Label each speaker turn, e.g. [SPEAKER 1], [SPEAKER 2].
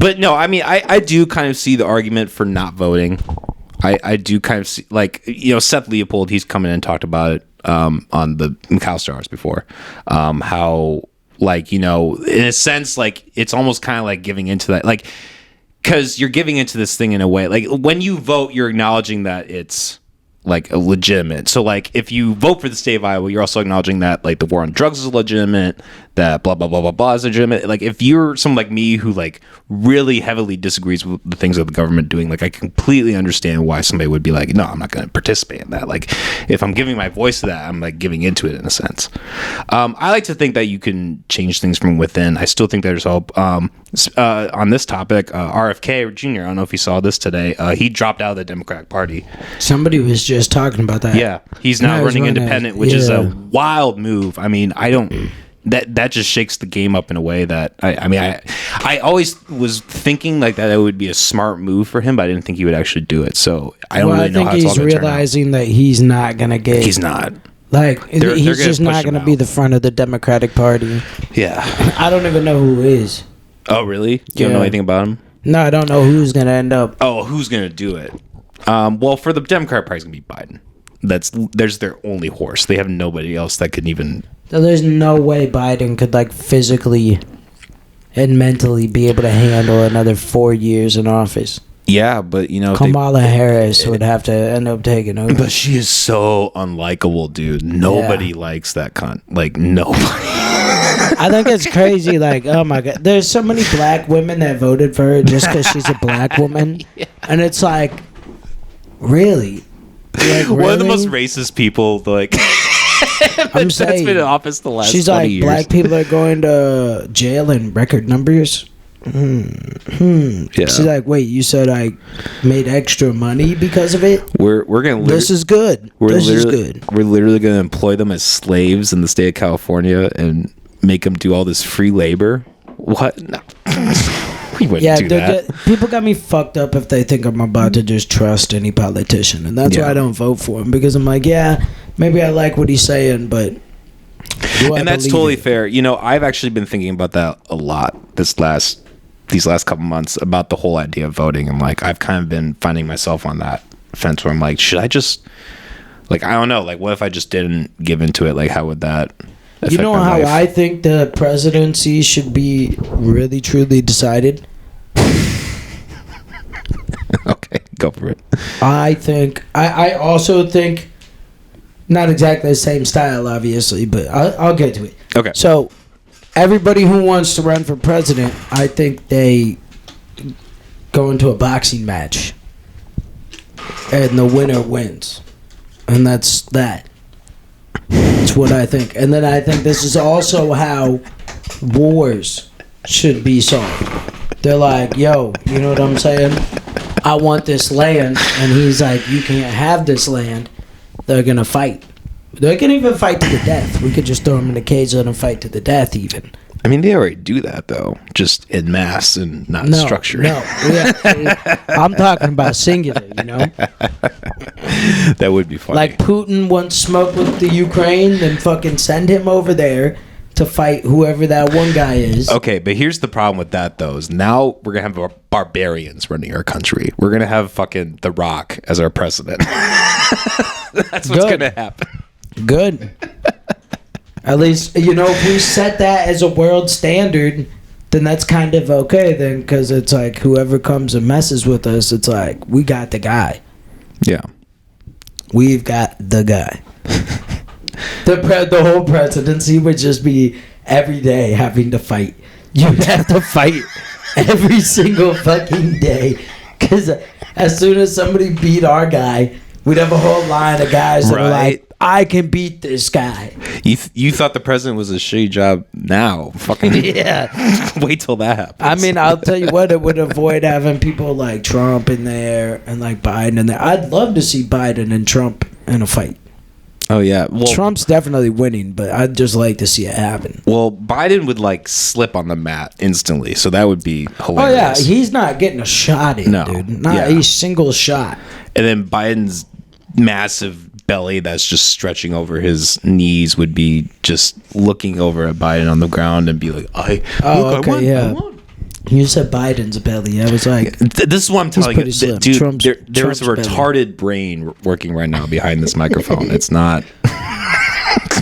[SPEAKER 1] But no, I mean, I do kind of see the argument for not voting. I do kind of see, like, Seth Leopold, he's come in and talked about it on the McAllister hours before, how, like, in a sense, like, it's almost kind of like giving into that, like, because you're giving into this thing in a way, like, when you vote, you're acknowledging that it's like a legitimate. So like if you vote for the state of Iowa, you're also acknowledging that like the war on drugs is legitimate, that blah blah blah blah blah is legitimate. Like if you're someone like me who like really heavily disagrees with the things that the government doing, like I completely understand why somebody would be like, no, I'm not going to participate in that. Like if I'm giving my voice to that, I'm like giving into it in a sense. I like to think that you can change things from within. I still think there's hope. On this topic, RFK Jr., I don't know if you saw this today, he dropped out of the Democratic Party.
[SPEAKER 2] Somebody was just talking about that.
[SPEAKER 1] Yeah, he's now running independent, which is a wild move. I mean, I don't... That just shakes the game up in a way that I always was thinking like that it would be a smart move for him, but I didn't think he would actually do it. So I don't really know how it's all going to turn out.
[SPEAKER 2] I think he's realizing that he's not going to get...
[SPEAKER 1] He's not.
[SPEAKER 2] Like, he's just not going to be the front of the Democratic Party.
[SPEAKER 1] Yeah.
[SPEAKER 2] I don't even know who is.
[SPEAKER 1] Oh, really? You don't know anything about him?
[SPEAKER 2] No, I don't know who's going to end up.
[SPEAKER 1] Oh, who's going to do it? Well, for the Democratic Party, it's going to be Biden. There's their only horse. They have nobody else that can even...
[SPEAKER 2] So there's no way Biden could like physically and mentally be able to handle another 4 years in office.
[SPEAKER 1] Yeah, but
[SPEAKER 2] Kamala Harris would have to end up taking over.
[SPEAKER 1] But she is so unlikable, dude. Nobody likes that cunt. Like nobody.
[SPEAKER 2] I think it's crazy. Like, oh my god, there's so many black women that voted for her just because she's a black woman, and it's like, really? Like,
[SPEAKER 1] one of the most racist people, like.
[SPEAKER 2] I'm saying,
[SPEAKER 1] that's been in office the last 20 years.
[SPEAKER 2] She's like, black people are going to jail in record numbers. Yeah. She's like, wait, you said I made extra money because of it?
[SPEAKER 1] We're gonna.
[SPEAKER 2] This is good. This is good.
[SPEAKER 1] We're literally gonna employ them as slaves in the state of California and make them do all this free labor. What? No. We wouldn't do that.
[SPEAKER 2] People got me fucked up if they think I'm about to just trust any politician, and that's why I don't vote for him, because I'm like, yeah, maybe I like what he's saying, but
[SPEAKER 1] and that's totally fair. I've actually been thinking about that a lot these last couple months about the whole idea of voting, and like I've kind of been finding myself on that fence where I'm like, should I just, like, I don't know, like what if I just didn't give into it? Like how would that affect
[SPEAKER 2] how
[SPEAKER 1] my life?
[SPEAKER 2] I think the presidency should be really truly decided?
[SPEAKER 1] Okay, go for it.
[SPEAKER 2] I also think, not exactly the same style, obviously, but I'll get to it.
[SPEAKER 1] Okay.
[SPEAKER 2] So, everybody who wants to run for president, I think they go into a boxing match, and the winner wins, and that's that. That's what I think. And then I think this is also how wars should be solved. They're like, yo, you know what I'm saying? I want this land. And he's like, you can't have this land. They're going to fight. They can even fight to the death. We could just throw them in a cage and let them fight to the death even.
[SPEAKER 1] I mean, they already do that, though. Just en masse and not structured.
[SPEAKER 2] No, yeah. I'm talking about singular,
[SPEAKER 1] That would be funny.
[SPEAKER 2] Like Putin wants smoke with the Ukraine, then fucking send him over there to fight whoever that one guy is.
[SPEAKER 1] Okay, but here's the problem with that, though, is now we're going to have barbarians running our country. We're going to have fucking The Rock as our president. That's what's going to happen.
[SPEAKER 2] Good. At least, if we set that as a world standard, then that's kind of okay then, because it's like whoever comes and messes with us, it's like, we got the guy.
[SPEAKER 1] Yeah.
[SPEAKER 2] We've got the guy. The whole presidency would just be every day having to fight. You'd have to fight every single fucking day, because as soon as somebody beat our guy, we'd have a whole line of guys that are like, I can beat this guy.
[SPEAKER 1] You thought the president was a shitty job now. Fucking
[SPEAKER 2] yeah.
[SPEAKER 1] Wait till that happens.
[SPEAKER 2] I mean, I'll tell you what, it would avoid having people like Trump in there and like Biden in there. I'd love to see Biden and Trump in a fight.
[SPEAKER 1] Oh, yeah. Well,
[SPEAKER 2] Trump's definitely winning, but I'd just like to see it happen.
[SPEAKER 1] Well, Biden would like slip on the mat instantly, so that would be hilarious.
[SPEAKER 2] Oh, yeah. He's not getting a shot in, dude. Not a single shot.
[SPEAKER 1] And then Biden's massive belly that's just stretching over his knees would be just looking over at Biden on the ground and be like, I won.
[SPEAKER 2] You said Biden's belly. I was like,
[SPEAKER 1] this is what I'm telling you,
[SPEAKER 2] pretty slim.
[SPEAKER 1] dude.
[SPEAKER 2] Trump's
[SPEAKER 1] There's a
[SPEAKER 2] belly.
[SPEAKER 1] retarded brain working right now behind this microphone. It's not.